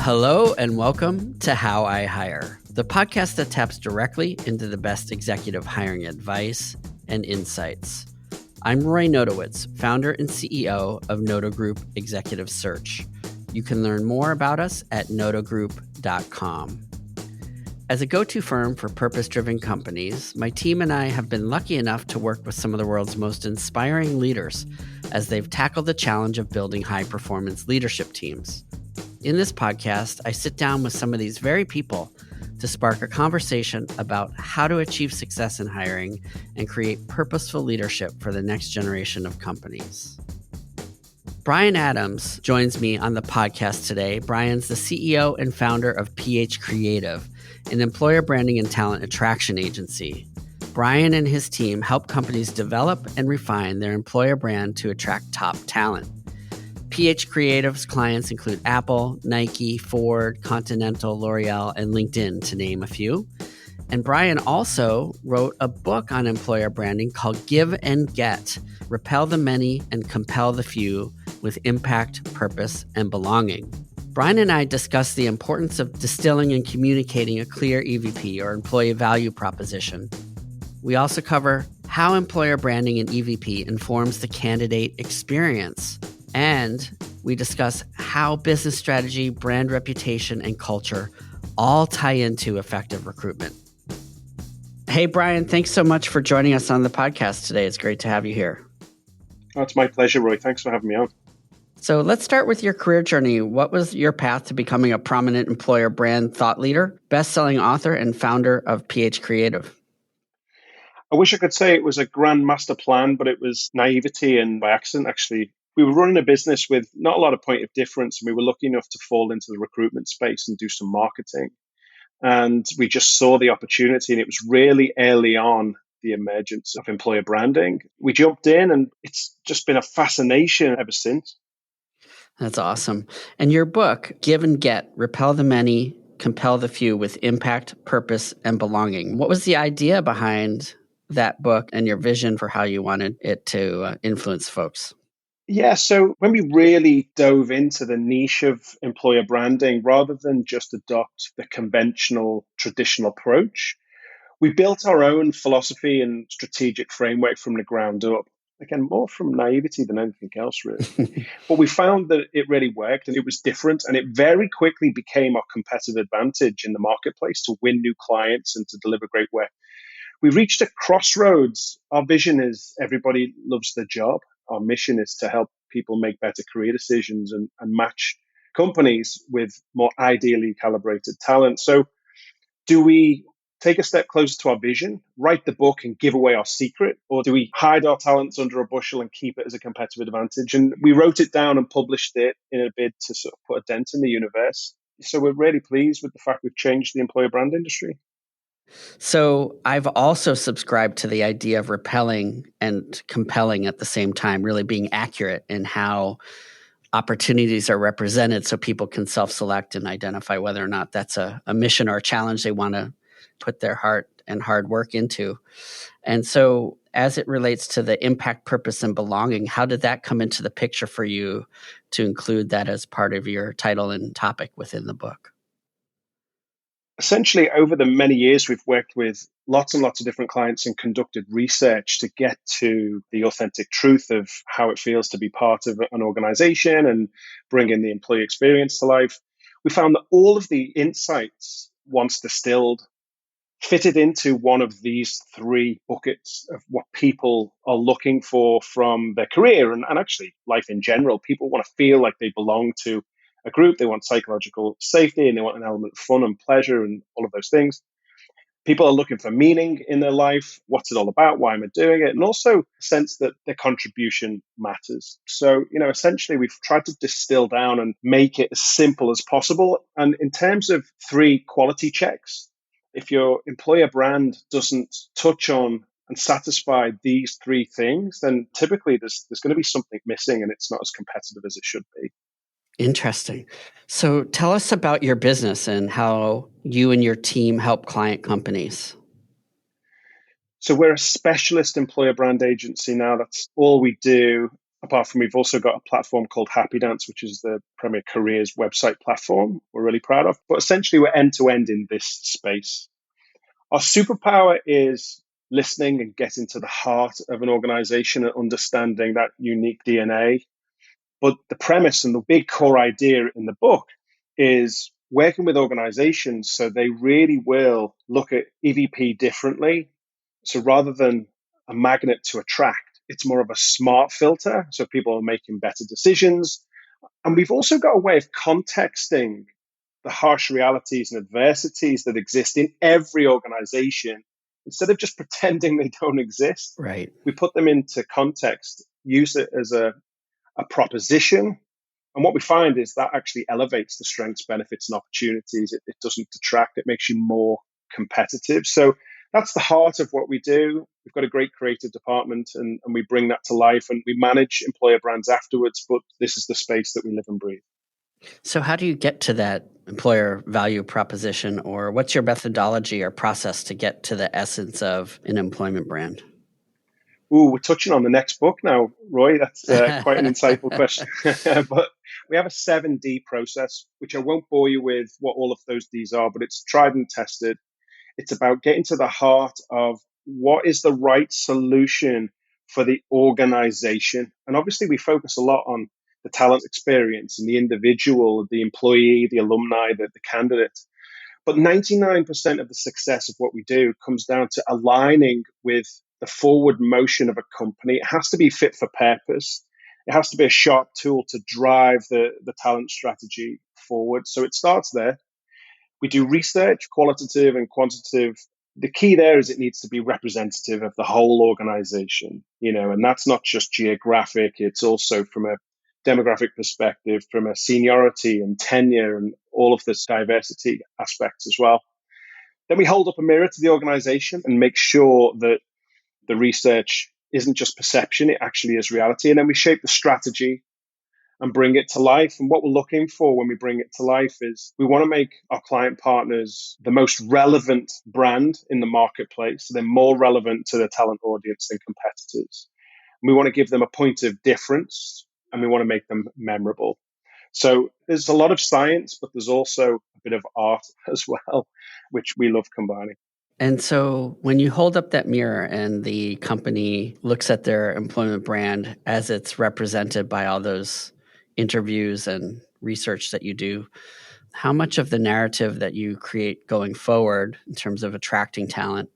Hello and welcome to How I Hire, the podcast that taps directly into the best executive hiring advice and insights. I'm Roy Notowitz, founder and CEO of Noto Group Executive Search. You can learn more about us at notogroup.com. As a go-to firm for purpose-driven companies, my team and I have been lucky enough to work with some of the world's most inspiring leaders as they've tackled the challenge of building high-performance leadership teams. In this podcast, I sit down with some of these very people to spark a conversation about how to achieve success in hiring and create purposeful leadership for the next generation of companies. Bryan Adams joins me on the podcast today. Bryan's the CEO and founder of Ph.Creative, an employer branding and talent attraction agency. Bryan and his team help companies develop and refine their employer brand to attract top talent. Ph.Creative's clients include Apple, Nike, Ford, Continental, L'Oreal, and LinkedIn, to name a few. And Bryan also wrote a book on employer branding called Give and Get, Repel the Many and Compel the Few with Impact, Purpose, and Belonging. Bryan and I discussed the importance of distilling and communicating a clear EVP or employee value proposition. We also cover how employer branding and EVP informs the candidate experience. And we discuss how business strategy, brand reputation, and culture all tie into effective recruitment. Hey, Bryan, thanks so much for joining us on the podcast today. It's great to have you here. Oh, it's my pleasure, Roy. Thanks for having me on. So let's start with your career journey. What was your path to becoming a prominent employer brand thought leader, best-selling author, and founder of Ph.Creative? I wish I could say it was a grand master plan, but it was naivety and by accident, actually. We were running a business with not a lot of point of difference, and we were lucky enough to fall into the recruitment space and do some marketing. And we just saw the opportunity, and it was really early on the emergence of employer branding. We jumped in, and it's just been a fascination ever since. That's awesome. And your book, Give and Get, Repel the Many, Compel the Few with Impact, Purpose, and Belonging. What was the idea behind that book and your vision for how you wanted it to influence folks? Yeah, so when we really dove into the niche of employer branding, rather than just adopt the conventional, traditional approach, we built our own philosophy and strategic framework from the ground up. Again, more from naivety than anything else, really. But we found that it really worked and it was different, and it very quickly became our competitive advantage in the marketplace to win new clients and to deliver great work. We reached a crossroads. Our vision is everybody loves their job. Our mission is to help people make better career decisions and match companies with more ideally calibrated talent. So do we take a step closer to our vision, write the book and give away our secret? Or do we hide our talents under a bushel and keep it as a competitive advantage? And we wrote it down and published it in a bid to sort of put a dent in the universe. So we're really pleased with the fact we've changed the employer brand industry. So I've also subscribed to the idea of repelling and compelling at the same time, really being accurate in how opportunities are represented so people can self-select and identify whether or not that's a mission or a challenge they want to put their heart and hard work into. And so as it relates to the impact, purpose, and belonging, how did that come into the picture for you to include that as part of your title and topic within the book? Essentially, over the many years, we've worked with lots and lots of different clients and conducted research to get to the authentic truth of how it feels to be part of an organization and bringing the employee experience to life. We found that all of the insights, once distilled, fitted into one of these three buckets of what people are looking for from their career and actually life in general. People want to feel like they belong to a group. They want psychological safety and they want an element of fun and pleasure and all of those things. People are looking for meaning in their life. What's it all about? Why am I doing it? And also a sense that their contribution matters. So, essentially we've tried to distill down and make it as simple as possible. And in terms of three quality checks, if your employer brand doesn't touch on and satisfy these three things, then typically there's going to be something missing and it's not as competitive as it should be. Interesting. So tell us about your business and how you and your team help client companies. So we're a specialist employer brand agency now. That's all we do. Apart from, we've also got a platform called Happy Dance, which is the Premier Careers website platform we're really proud of. But essentially, we're end to end in this space. Our superpower is listening and getting to the heart of an organization and understanding that unique DNA. But the premise and the big core idea in the book is working with organizations so they really will look at EVP differently. So rather than a magnet to attract, it's more of a smart filter. So people are making better decisions. And we've also got a way of contexting the harsh realities and adversities that exist in every organization. Instead of just pretending they don't exist, Right. we put them into context, use it as a proposition. And what we find is that actually elevates the strengths, benefits, and opportunities. It doesn't detract, it makes you more competitive. So that's the heart of what we do. We've got a great creative department, and we bring that to life, and we manage employer brands afterwards. But this is the space that we live and breathe. So, how do you get to that employer value proposition, or what's your methodology or process to get to the essence of an employment brand? Ooh, we're touching on the next book now, Roy. That's quite an insightful question. But we have a 7D process, which I won't bore you with what all of those Ds are, but it's tried and tested. It's about getting to the heart of what is the right solution for the organization. And obviously, we focus a lot on the talent experience and the individual, the employee, the alumni, the candidate. But 99% of the success of what we do comes down to aligning with the forward motion of a company. It has to be fit for purpose. It has to be a sharp tool to drive the talent strategy forward. So it starts there. We do research, qualitative and quantitative. The key there is it needs to be representative of the whole organization, and that's not just geographic, it's also from a demographic perspective, from a seniority and tenure and all of this diversity aspects as well. Then we hold up a mirror to the organization and make sure that the research isn't just perception, it actually is reality. And then we shape the strategy and bring it to life. And what we're looking for when we bring it to life is we want to make our client partners the most relevant brand in the marketplace. So they're more relevant to the talent audience than competitors. And we want to give them a point of difference, and we want to make them memorable. So there's a lot of science, but there's also a bit of art as well, which we love combining. And so when you hold up that mirror and the company looks at their employment brand as it's represented by all those interviews and research that you do, how much of the narrative that you create going forward in terms of attracting talent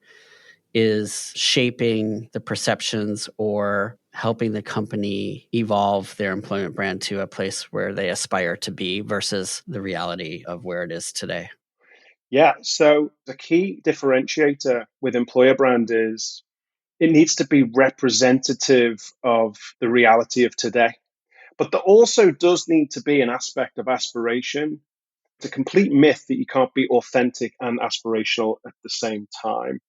is shaping the perceptions or helping the company evolve their employment brand to a place where they aspire to be versus the reality of where it is today? Yeah. So the key differentiator with employer brand is it needs to be representative of the reality of today. But there also does need to be an aspect of aspiration. It's a complete myth that you can't be authentic and aspirational at the same time.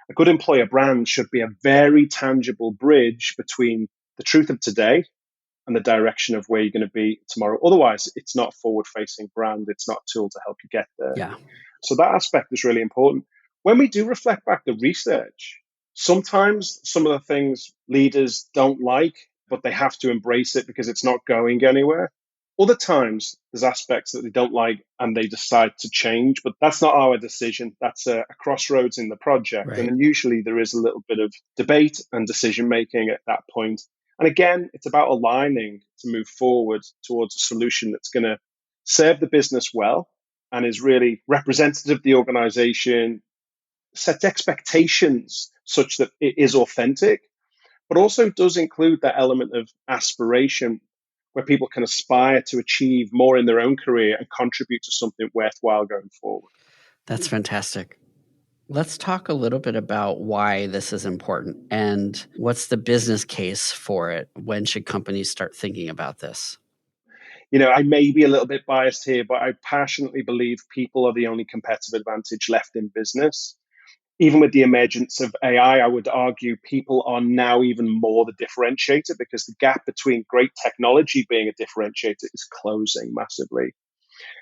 A good employer brand should be a very tangible bridge between the truth of today and the direction of where you're going to be tomorrow. Otherwise, it's not a forward facing brand. It's not a tool to help you get there. Yeah. So that aspect is really important. When we do reflect back the research, sometimes some of the things leaders don't like, but they have to embrace it because it's not going anywhere. Other times, there's aspects that they don't like and they decide to change, but that's not our decision. That's a crossroads in the project. And Right. then usually there is a little bit of debate and decision making at that point. And again, it's about aligning to move forward towards a solution that's going to serve the business well and is really representative of the organization, sets expectations such that it is authentic, but also does include that element of aspiration where people can aspire to achieve more in their own career and contribute to something worthwhile going forward. That's fantastic. Let's talk a little bit about why this is important and what's the business case for it. When should companies start thinking about this? I may be a little bit biased here, but I passionately believe people are the only competitive advantage left in business. Even with the emergence of AI, I would argue people are now even more the differentiator because the gap between great technology being a differentiator is closing massively.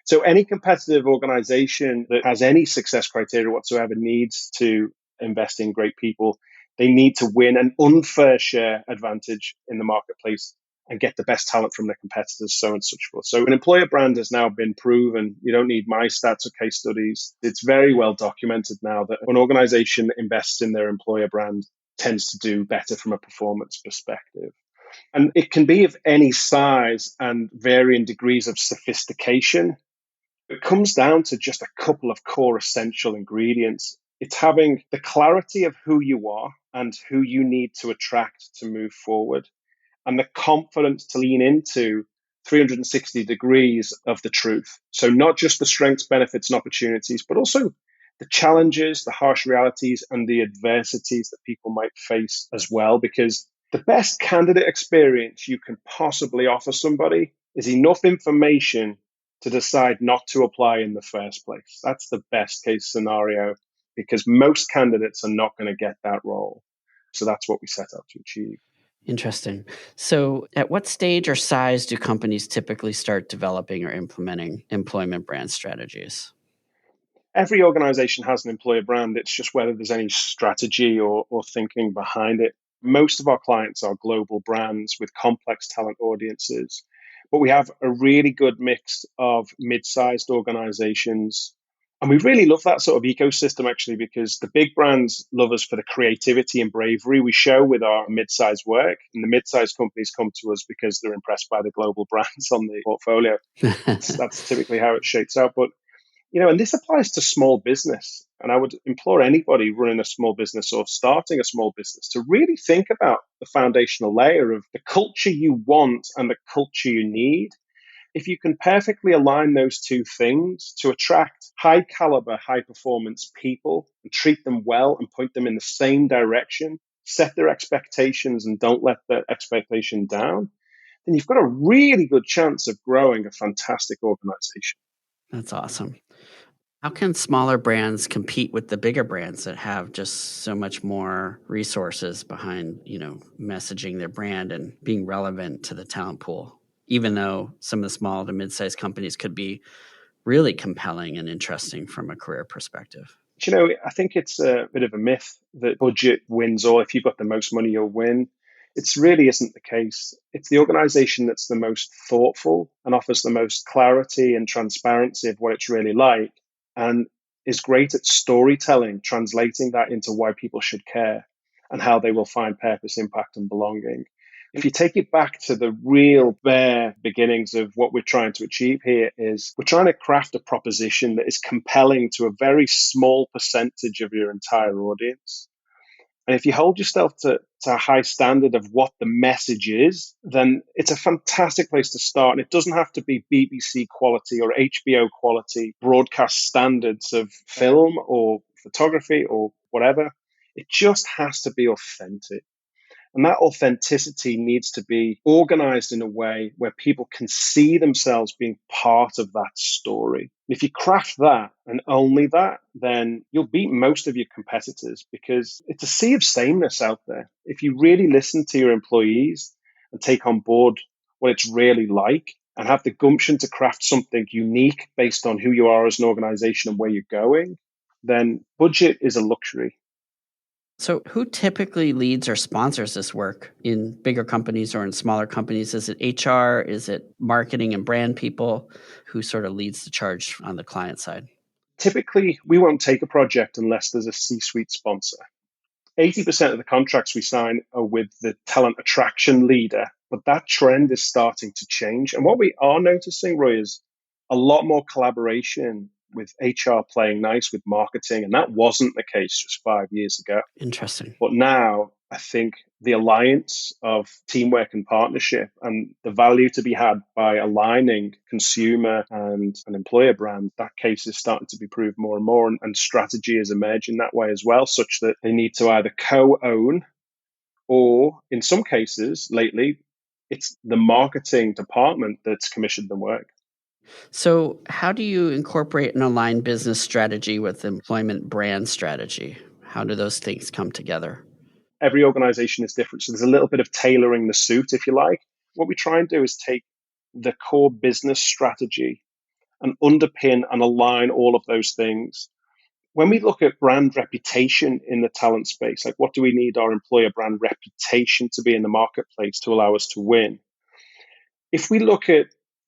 So any competitive organization that has any success criteria whatsoever needs to invest in great people. They need to win an unfair share advantage in the marketplace. and get the best talent from their competitors, so on and so forth. So an employer brand has now been proven. You don't need my stats or case studies. It's very well documented now that an organization invests in their employer brand tends to do better from a performance perspective. And it can be of any size and varying degrees of sophistication. It comes down to just a couple of core essential ingredients. It's having the clarity of who you are and who you need to attract to move forward, and the confidence to lean into 360 degrees of the truth. So, not just the strengths, benefits, and opportunities, but also the challenges, the harsh realities, and the adversities that people might face as well. Because the best candidate experience you can possibly offer somebody is enough information to decide not to apply in the first place. That's the best case scenario, because most candidates are not going to get that role. So that's what we set out to achieve. Interesting. So, at what stage or size do companies typically start developing or implementing employment brand strategies? Every organization has an employer brand. It's just whether there's any strategy or thinking behind it. Most of our clients are global brands with complex talent audiences, but we have a really good mix of mid-sized organizations. And we really love that sort of ecosystem, actually, because the big brands love us for the creativity and bravery we show with our mid-sized work. And the mid-sized companies come to us because they're impressed by the global brands on the portfolio. That's typically how it shapes out. But and this applies to small business. And I would implore anybody running a small business or starting a small business to really think about the foundational layer of the culture you want and the culture you need. If you can perfectly align those two things to attract high caliber, high performance people and treat them well and point them in the same direction, set their expectations and don't let the expectation down, then you've got a really good chance of growing a fantastic organization. That's awesome. How can smaller brands compete with the bigger brands that have just so much more resources behind, messaging their brand and being relevant to the talent pool? Even though some of the small to mid-sized companies could be really compelling and interesting from a career perspective. I think it's a bit of a myth that budget wins all. If you've got the most money, you'll win. It really isn't the case. It's the organization that's the most thoughtful and offers the most clarity and transparency of what it's really like, and is great at storytelling, translating that into why people should care and how they will find purpose, impact, and belonging. If you take it back to the real bare beginnings of what we're trying to achieve here, is we're trying to craft a proposition that is compelling to a very small percentage of your entire audience. And if you hold yourself to a high standard of what the message is, then it's a fantastic place to start. And it doesn't have to be BBC quality or HBO quality broadcast standards of film or photography or whatever. It just has to be authentic. And that authenticity needs to be organized in a way where people can see themselves being part of that story. If you craft that and only that, then you'll beat most of your competitors, because it's a sea of sameness out there. If you really listen to your employees and take on board what it's really like and have the gumption to craft something unique based on who you are as an organization and where you're going, then budget is a luxury. So, who typically leads or sponsors this work in bigger companies or in smaller companies? Is it HR? Is it marketing and brand people? Who sort of leads the charge on the client side? Typically, we won't take a project unless there's a C-suite sponsor. 80% of the contracts we sign are with the talent attraction leader, but that trend is starting to change. And what we are noticing, Roy, is a lot more collaboration with HR playing nice with marketing. And that wasn't the case just 5 years ago. Interesting. But now I think the alliance of teamwork and partnership and the value to be had by aligning consumer and an employer brand, that case is starting to be proved more and more. And strategy is emerging that way as well, such that they need to either co-own, or in some cases lately, it's the marketing department that's commissioned the work. So, how do you incorporate an aligned business strategy with employment brand strategy? How do those things come together? Every organization is different. So there's a little bit of tailoring the suit, if you like. What we try and do is take the core business strategy and underpin and align all of those things. When we look at brand reputation in the talent space, like what do we need our employer brand reputation to be in the marketplace to allow us to win? If we look at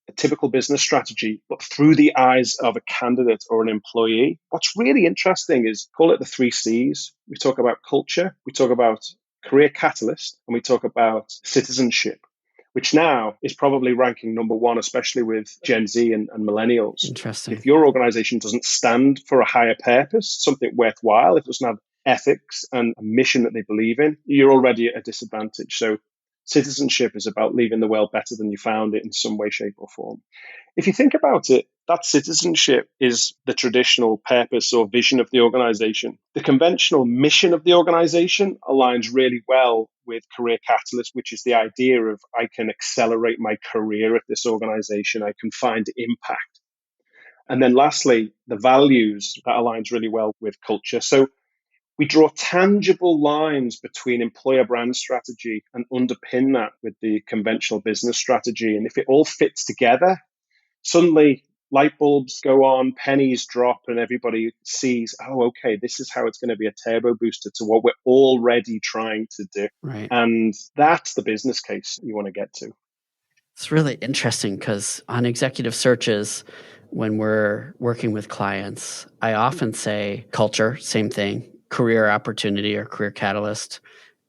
a typical business strategy, but through the eyes of a candidate or an employee, what's really interesting is call it the three C's. We talk about culture, we talk about career catalyst, and we talk about citizenship, which now is probably ranking number one, especially with Gen Z and millennials. Interesting. If your organization doesn't stand for a higher purpose, something worthwhile, if it doesn't have ethics and a mission that they believe in, you're already at a disadvantage. So citizenship is about leaving the world better than you found it in some way, shape, or form. If you think about it, that citizenship is the traditional purpose or vision of the organization. The conventional mission of the organization aligns really well with Career Catalyst, which is the idea of I can accelerate my career at this organization, I can find impact. And then lastly, the values that aligns really well with culture. So we draw tangible lines between employer brand strategy and underpin that with the conventional business strategy. And if it all fits together, suddenly light bulbs go on, pennies drop, and everybody sees, oh, okay, this is how it's going to be a turbo booster to what we're already trying to do. Right. And that's the business case you want to get to. It's really interesting because on executive searches, when we're working with clients, I often say culture, same thing, career opportunity or career catalyst.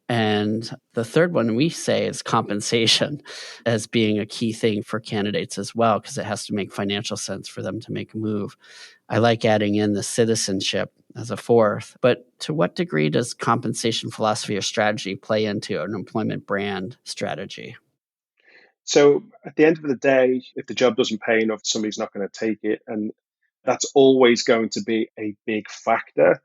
And the third one we say is compensation as being a key thing for candidates as well, because it has to make financial sense for them to make a move. I like adding in the citizenship as a fourth, but to what degree does compensation philosophy or strategy play into an employment brand strategy? So at the end of the day, if the job doesn't pay enough, somebody's not going to take it. And that's always going to be a big factor.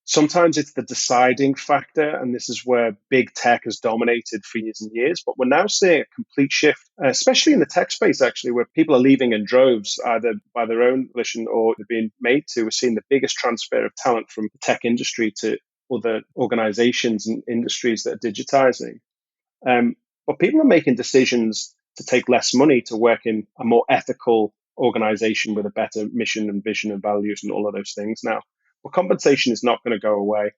Sometimes it's the deciding factor, and this is where big tech has dominated for years and years. But we're now seeing a complete shift, especially in the tech space, actually, where people are leaving in droves, either by their own volition or they're being made to. We're seeing the biggest transfer of talent from the tech industry to other organizations and industries that are digitizing. But people are making decisions to take less money to work in a more ethical organization with a better mission and vision and values and all of those things now. Well, compensation is not going to go away.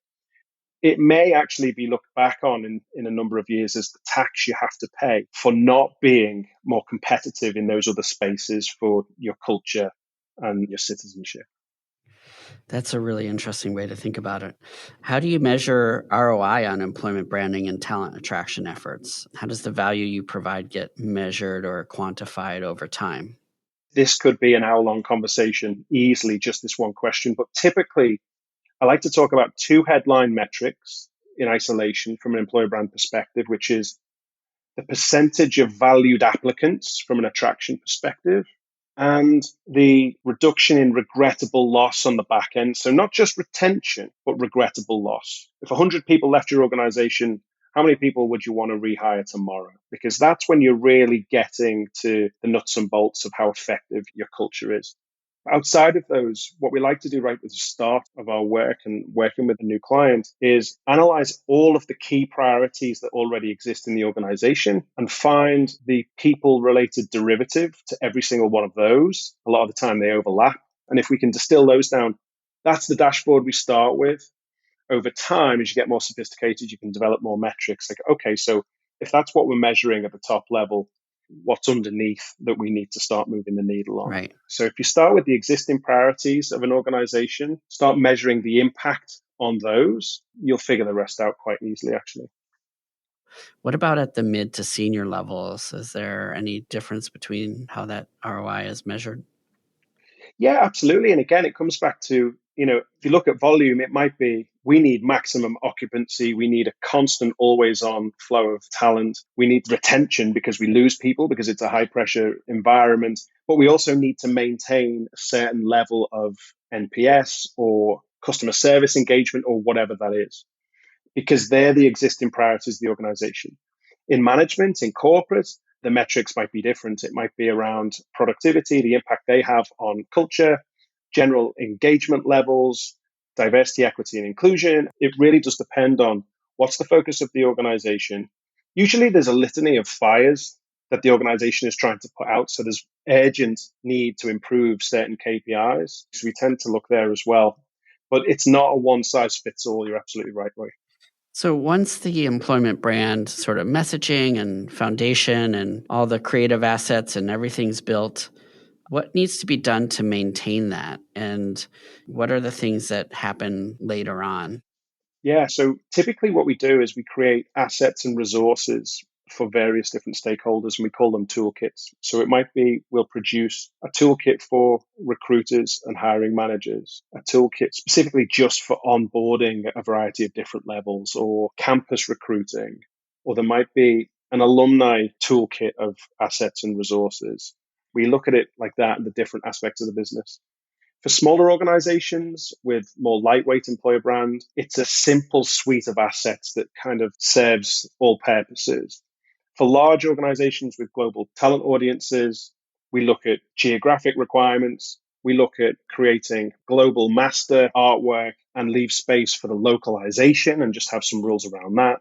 It may actually be looked back on in a number of years as the tax you have to pay for not being more competitive in those other spaces for your culture and your citizenship. That's a really interesting way to think about it. How do you measure ROI on employment branding and talent attraction efforts? How does the value you provide get measured or quantified over time? This could be an hour-long conversation, easily just this one question, but typically I like to talk about two headline metrics in isolation from an employer brand perspective, which is the percentage of valued applicants from an attraction perspective and the reduction in regrettable loss on the back end. So not just retention, but regrettable loss. If 100 people left your organization, how many people would you want to rehire tomorrow? Because that's when you're really getting to the nuts and bolts of how effective your culture is. Outside of those, what we like to do right at the start of our work and working with a new client is analyze all of the key priorities that already exist in the organization and find the people related derivative to every single one of those. A lot of the time they overlap. And if we can distill those down, that's the dashboard we start with. Over time, as you get more sophisticated, you can develop more metrics. Like, okay, so if that's what we're measuring at the top level, what's underneath that we need to start moving the needle on. Right. So if you start with the existing priorities of an organization, start measuring the impact on those, you'll figure the rest out quite easily, actually. What about at the mid to senior levels? Is there any difference between how that ROI is measured? Yeah, absolutely. And again, it comes back to, if you look at volume, it might be we need maximum occupancy. We need a constant, always on flow of talent. We need retention because we lose people because it's a high pressure environment. But we also need to maintain a certain level of NPS or customer service engagement or whatever that is, because they're the existing priorities of the organization. In management, in corporate, the metrics might be different. It might be around productivity, the impact they have on culture, general engagement levels, diversity, equity, and inclusion. It really does depend on what's the focus of the organization. Usually there's a litany of fires that the organization is trying to put out. So there's urgent need to improve certain KPIs. So we tend to look there as well. But it's not a one size fits all. You're absolutely right, Roy. So once the employment brand sort of messaging and foundation and all the creative assets and everything's built, what needs to be done to maintain that? And what are the things that happen later on? Yeah, so typically what we do is we create assets and resources for various different stakeholders, and we call them toolkits. So it might be we'll produce a toolkit for recruiters and hiring managers, a toolkit specifically just for onboarding at a variety of different levels or campus recruiting, or there might be an alumni toolkit of assets and resources. We look at it like that in the different aspects of the business. For smaller organizations with more lightweight employer brand, it's a simple suite of assets that kind of serves all purposes. For large organizations with global talent audiences, we look at geographic requirements. We look at creating global master artwork and leave space for the localization and just have some rules around that.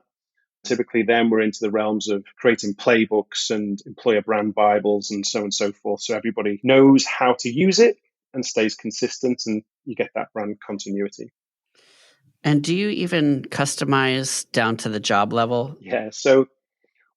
Typically, then we're into the realms of creating playbooks and employer brand Bibles and so on and so forth. So everybody knows how to use it and stays consistent, and you get that brand continuity. And do you even customize down to the job level? Yeah. So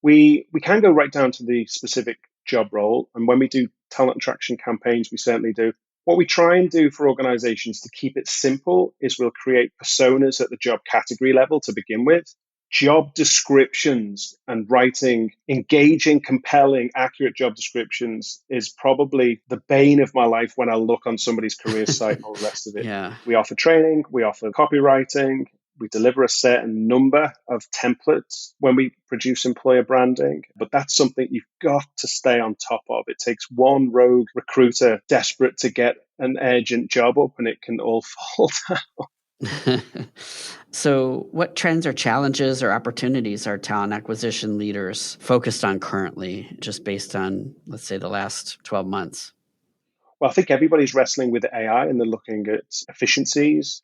we can go right down to the specific job role. And when we do talent attraction campaigns, we certainly do. What we try and do for organizations to keep it simple is we'll create personas at the job category level to begin with. Job descriptions and writing engaging, compelling, accurate job descriptions is probably the bane of my life when I look on somebody's career site and all the rest of it. Yeah. We offer training, we offer copywriting, we deliver a certain number of templates when we produce employer branding, but that's something you've got to stay on top of. It takes one rogue recruiter desperate to get an urgent job up and it can all fall down. So, what trends or challenges or opportunities are talent acquisition leaders focused on currently, just based on, let's say, the last 12 months? Well, I think everybody's wrestling with AI and they're looking at efficiencies.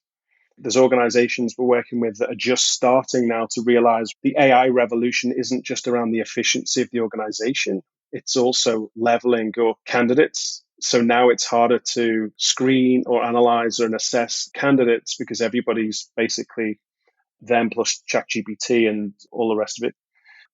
There's organizations we're working with that are just starting now to realize the AI revolution isn't just around the efficiency of the organization, it's also leveling up candidates. So now it's harder to screen or analyze or assess candidates because everybody's basically them plus ChatGPT and all the rest of it.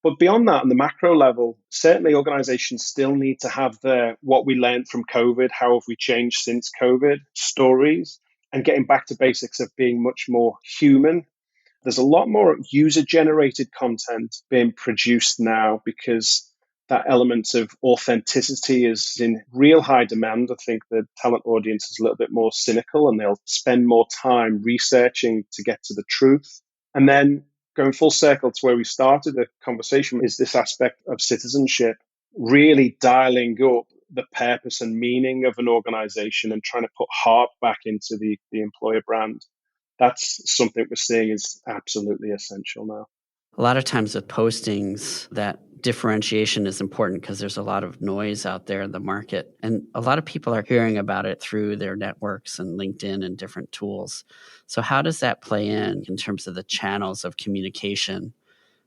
But beyond that, on the macro level, certainly organizations still need to have their what we learned from COVID, how have we changed since COVID stories, and getting back to basics of being much more human. There's a lot more user generated content being produced now because that element of authenticity is in real high demand. I think the talent audience is a little bit more cynical and they'll spend more time researching to get to the truth. And then going full circle to where we started the conversation is this aspect of citizenship, really dialing up the purpose and meaning of an organization and trying to put heart back into the employer brand. That's something we're seeing is absolutely essential now. A lot of times with postings, that differentiation is important because there's a lot of noise out there in the market. And a lot of people are hearing about it through their networks and LinkedIn and different tools. So, how does that play in terms of the channels of communication?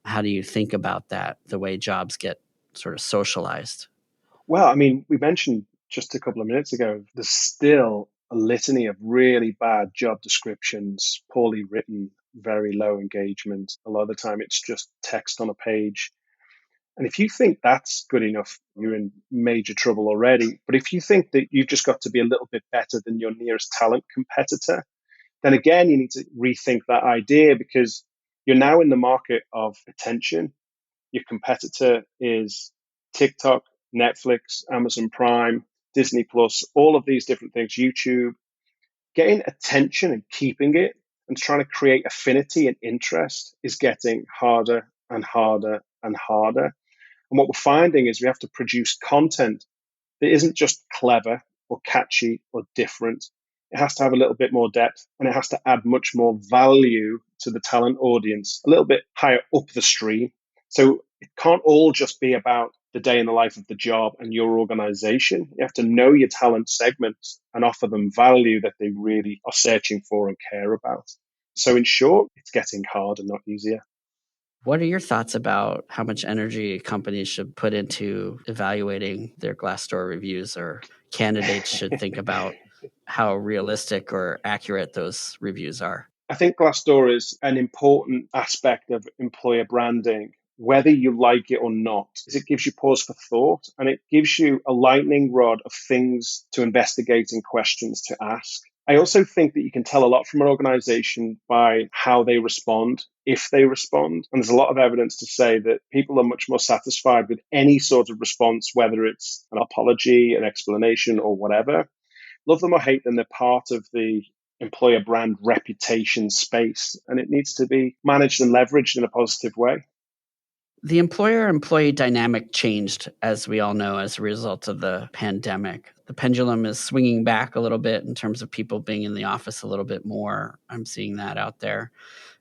How do you think about that, the way jobs get sort of socialized? Well, I mean, we mentioned just a couple of minutes ago, there's still a litany of really bad job descriptions, poorly written, very low engagement. A lot of the time, it's just text on a page. And if you think that's good enough, you're in major trouble already. But if you think that you've just got to be a little bit better than your nearest talent competitor, then again, you need to rethink that idea because you're now in the market of attention. Your competitor is TikTok, Netflix, Amazon Prime, Disney Plus, all of these different things, YouTube. Getting attention and keeping it and trying to create affinity and interest is getting harder and harder and harder. And what we're finding is we have to produce content that isn't just clever or catchy or different. It has to have a little bit more depth and it has to add much more value to the talent audience, a little bit higher up the stream. So it can't all just be about the day in the life of the job and your organization. You have to know your talent segments and offer them value that they really are searching for and care about. So in short, it's getting harder, not easier. What are your thoughts about how much energy companies should put into evaluating their Glassdoor reviews, or candidates should think about how realistic or accurate those reviews are? I think Glassdoor is an important aspect of employer branding, whether you like it or not, is it gives you pause for thought and it gives you a lightning rod of things to investigate and questions to ask. I also think that you can tell a lot from an organization by how they respond, if they respond. And there's a lot of evidence to say that people are much more satisfied with any sort of response, whether it's an apology, an explanation, or whatever. Love them or hate them, they're part of the employer brand reputation space, and it needs to be managed and leveraged in a positive way. The employer-employee dynamic changed, as we all know, as a result of the pandemic. The pendulum is swinging back a little bit in terms of people being in the office a little bit more. I'm seeing that out there.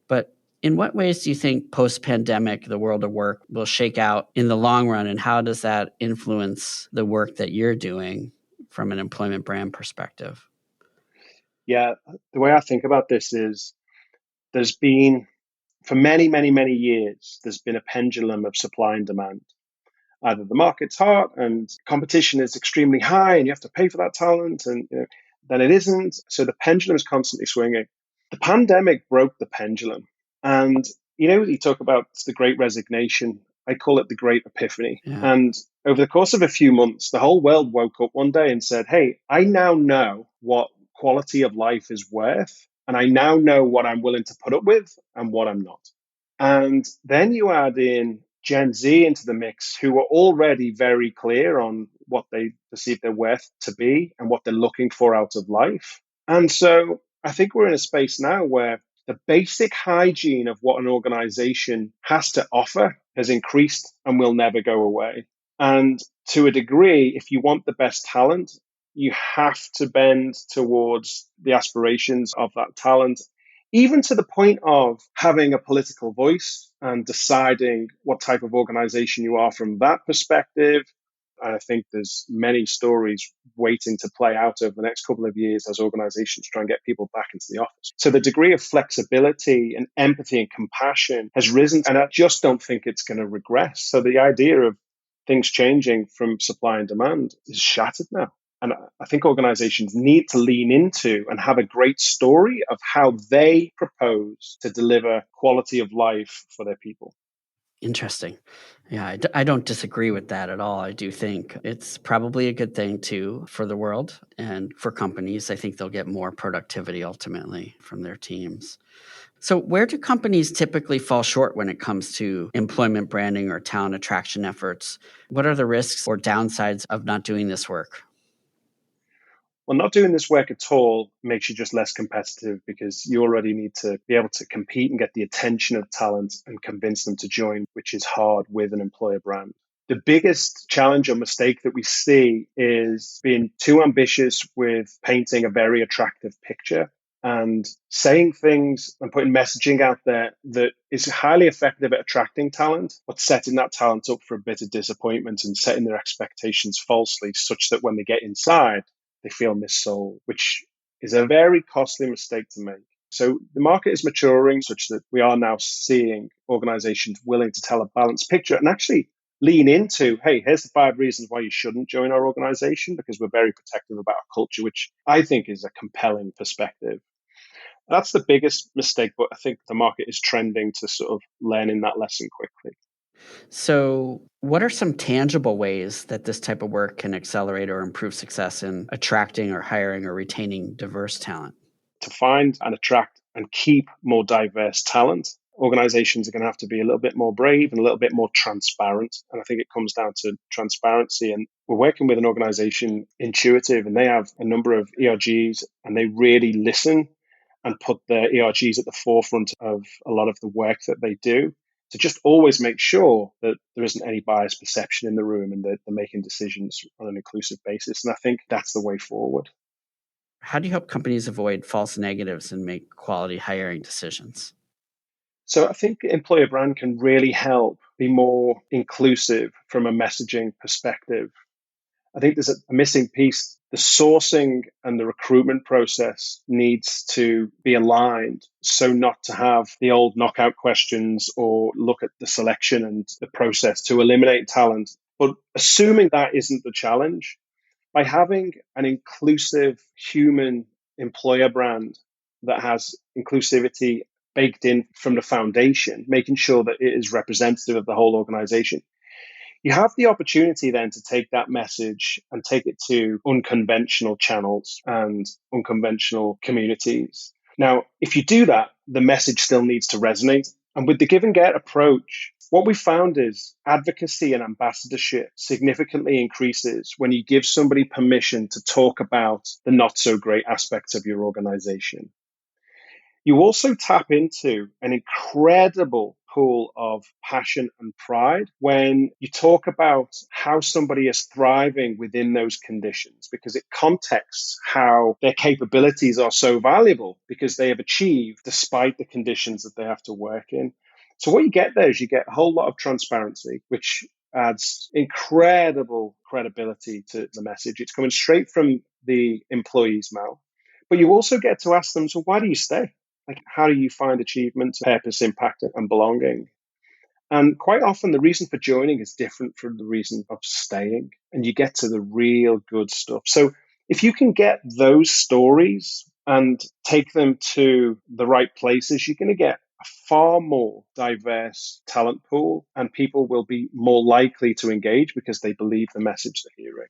But in what ways do you think post-pandemic, the world of work will shake out in the long run, and how does that influence the work that you're doing from an employment brand perspective? Yeah, the way I think about this is there's been, for many, many, many years, there's been a pendulum of supply and demand. Either the market's hot and competition is extremely high and you have to pay for that talent, and then it isn't. So the pendulum is constantly swinging. The pandemic broke the pendulum. And, you talk about the great resignation. I call it the great epiphany. Yeah. And over the course of a few months, the whole world woke up one day and said, hey, I now know what quality of life is worth. And I now know what I'm willing to put up with and what I'm not. And then you add in Gen Z into the mix, who are already very clear on what they perceive their worth to be and what they're looking for out of life. And so I think we're in a space now where the basic hygiene of what an organization has to offer has increased and will never go away. And to a degree, if you want the best talent, you have to bend towards the aspirations of that talent, even to the point of having a political voice and deciding what type of organization you are from that perspective. And I think there's many stories waiting to play out over the next couple of years as organizations try and get people back into the office. So the degree of flexibility and empathy and compassion has risen, and I just don't think it's going to regress. So the idea of things changing from supply and demand is shattered now. And I think organizations need to lean into and have a great story of how they propose to deliver quality of life for their people. Interesting. Yeah, I don't disagree with that at all. I do think it's probably a good thing too for the world and for companies. I think they'll get more productivity ultimately from their teams. So, where do companies typically fall short when it comes to employment branding or talent attraction efforts? What are the risks or downsides of not doing this work? Well, not doing this work at all makes you just less competitive because you already need to be able to compete and get the attention of talent and convince them to join, which is hard with an employer brand. The biggest challenge or mistake that we see is being too ambitious with painting a very attractive picture and saying things and putting messaging out there that is highly effective at attracting talent, but setting that talent up for a bit of disappointment and setting their expectations falsely such that when they get inside, they feel missold, which is a very costly mistake to make. So the market is maturing such that we are now seeing organizations willing to tell a balanced picture and actually lean into, hey, here's the 5 reasons why you shouldn't join our organization, because we're very protective about our culture, which I think is a compelling perspective. That's the biggest mistake, but I think the market is trending to sort of learning that lesson quickly. So, what are some tangible ways that this type of work can accelerate or improve success in attracting or hiring or retaining diverse talent? To find and attract and keep more diverse talent, organizations are going to have to be a little bit more brave and a little bit more transparent. And I think it comes down to transparency. And we're working with an organization, Intuitive, and they have a number of ERGs and they really listen and put their ERGs at the forefront of a lot of the work that they do to just always make sure that there isn't any biased perception in the room and that they're making decisions on an inclusive basis. And I think that's the way forward. How do you help companies avoid false negatives and make quality hiring decisions? So I think employer brand can really help be more inclusive from a messaging perspective. I think there's a missing piece. The sourcing and the recruitment process needs to be aligned so not to have the old knockout questions or look at the selection and the process to eliminate talent. But assuming that isn't the challenge, by having an inclusive human employer brand, that has inclusivity baked in from the foundation, making sure that it is representative of the whole organization, you have the opportunity then to take that message and take it to unconventional channels and unconventional communities. Now, if you do that, the message still needs to resonate. And with the give and get approach, what we found is advocacy and ambassadorship significantly increases when you give somebody permission to talk about the not so great aspects of your organization. You also tap into an incredible pool of passion and pride when you talk about how somebody is thriving within those conditions, because it contexts how their capabilities are so valuable because they have achieved despite the conditions that they have to work in. So what you get there is you get a whole lot of transparency, which adds incredible credibility to the message. It's coming straight from the employee's mouth. But you also get to ask them, so why do you stay? Like, how do you find achievement, purpose, impact, and belonging? And quite often, the reason for joining is different from the reason of staying, and you get to the real good stuff. So, if you can get those stories and take them to the right places, you're going to get a far more diverse talent pool, and people will be more likely to engage because they believe the message they're hearing.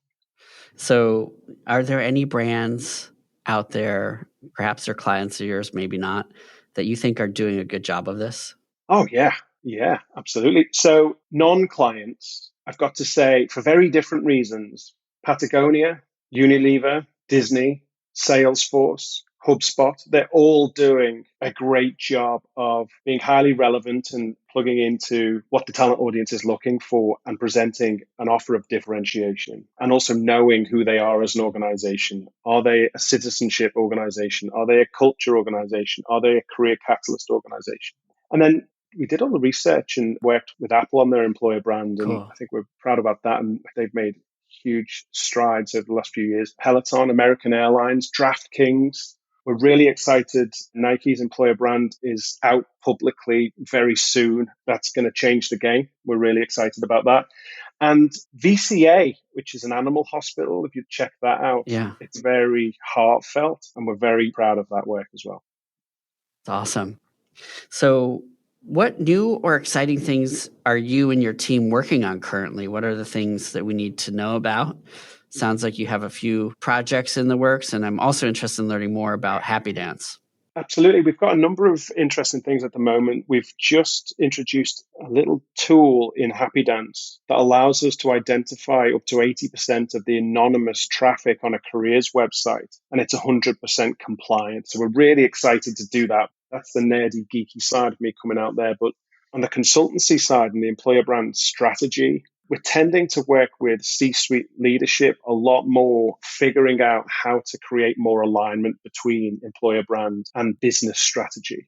So, are there any brands out there, perhaps they're clients of yours, maybe not, that you think are doing a good job of this? Oh, yeah. Yeah, absolutely. So non-clients, I've got to say, for very different reasons, Patagonia, Unilever, Disney, Salesforce, HubSpot, they're all doing a great job of being highly relevant and plugging into what the talent audience is looking for and presenting an offer of differentiation, and also knowing who they are as an organization. Are they a citizenship organization? Are they a culture organization? Are they a career catalyst organization? And then we did all the research and worked with Apple on their employer brand. And Cool. I think we're proud about that. And they've made huge strides over the last few years. Peloton, American Airlines, DraftKings. We're really excited. Nike's employer brand is out publicly very soon. That's going to change the game. We're really excited about that. And VCA, which is an animal hospital, if you check that out, It's very heartfelt, and we're very proud of that work as well. It's awesome. So, what new or exciting things are you and your team working on currently? What are the things that we need to know about? Sounds like you have a few projects in the works, and I'm also interested in learning more about Happy Dance. Absolutely. We've got a number of interesting things at the moment. We've just introduced a little tool in Happy Dance that allows us to identify up to 80% of the anonymous traffic on a careers website, and it's 100% compliant. So we're really excited to do that. That's the nerdy, geeky side of me coming out there. But on the consultancy side and the employer brand strategy, we're tending to work with C-suite leadership a lot more, figuring out how to create more alignment between employer brand and business strategy.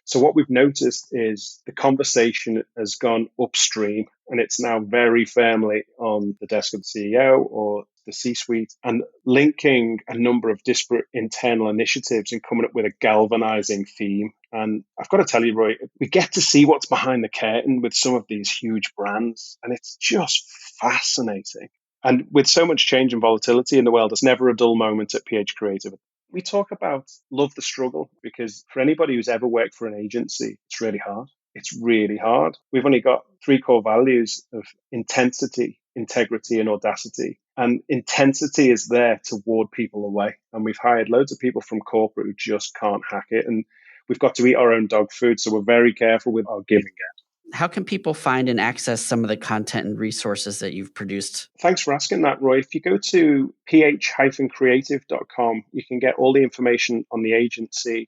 So what we've noticed is the conversation has gone upstream, and it's now very firmly on the desk of the CEO or the C-suite, and linking a number of disparate internal initiatives and coming up with a galvanizing theme. And I've got to tell you, Roy, we get to see what's behind the curtain with some of these huge brands, and it's just fascinating. And with so much change and volatility in the world, it's never a dull moment at Ph.Creative. We talk about love the struggle, because for anybody who's ever worked for an agency, it's really hard. It's really hard. We've only got 3 core values of intensity, integrity, and audacity. And intensity is there to ward people away. And we've hired loads of people from corporate who just can't hack it. And we've got to eat our own dog food. So we're very careful with our giving out. How can people find and access some of the content and resources that you've produced? Thanks for asking that, Roy. If you go to ph-creative.com, you can get all the information on the agency.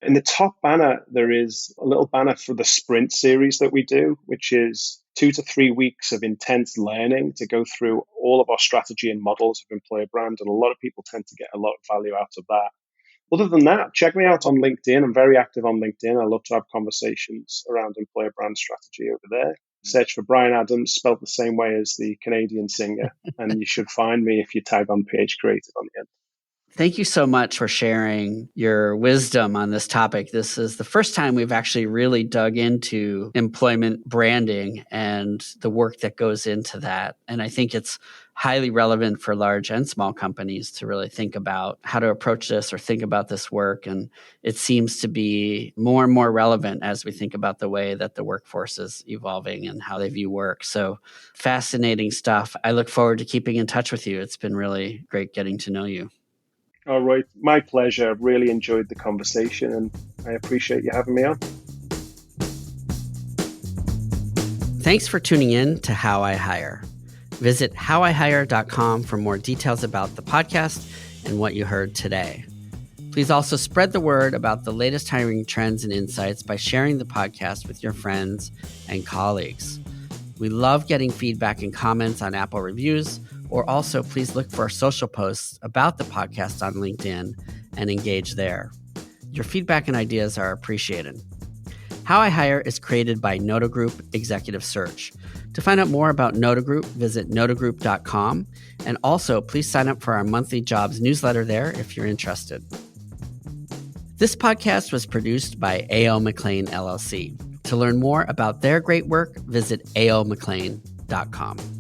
In the top banner, there is a little banner for the sprint series that we do, which is 2 to 3 weeks of intense learning to go through all of our strategy and models of employer brand. And a lot of people tend to get a lot of value out of that. Other than that, check me out on LinkedIn. I'm very active on LinkedIn. I love to have conversations around employer brand strategy over there. Search for Bryan Adams, spelled the same way as the Canadian singer, and you should find me if you tag on Ph.Creative on the end. Thank you so much for sharing your wisdom on this topic. This is the first time we've actually really dug into employment branding and the work that goes into that. And I think it's highly relevant for large and small companies to really think about how to approach this or think about this work. And it seems to be more and more relevant as we think about the way that the workforce is evolving and how they view work. So fascinating stuff. I look forward to keeping in touch with you. It's been really great getting to know you. All right. My pleasure. I've really enjoyed the conversation and I appreciate you having me on. Thanks for tuning in to How I Hire. Visit howihire.com for more details about the podcast and what you heard today. Please also spread the word about the latest hiring trends and insights by sharing the podcast with your friends and colleagues. We love getting feedback and comments on Apple reviews, or also please look for our social posts about the podcast on LinkedIn and engage there. Your feedback and ideas are appreciated. How I Hire is created by Noda Group Executive Search. To find out more about Noda Group, visit nodagroup.com. And also, please sign up for our monthly jobs newsletter there if you're interested. This podcast was produced by A.O. McLean, LLC. To learn more about their great work, visit aomclean.com.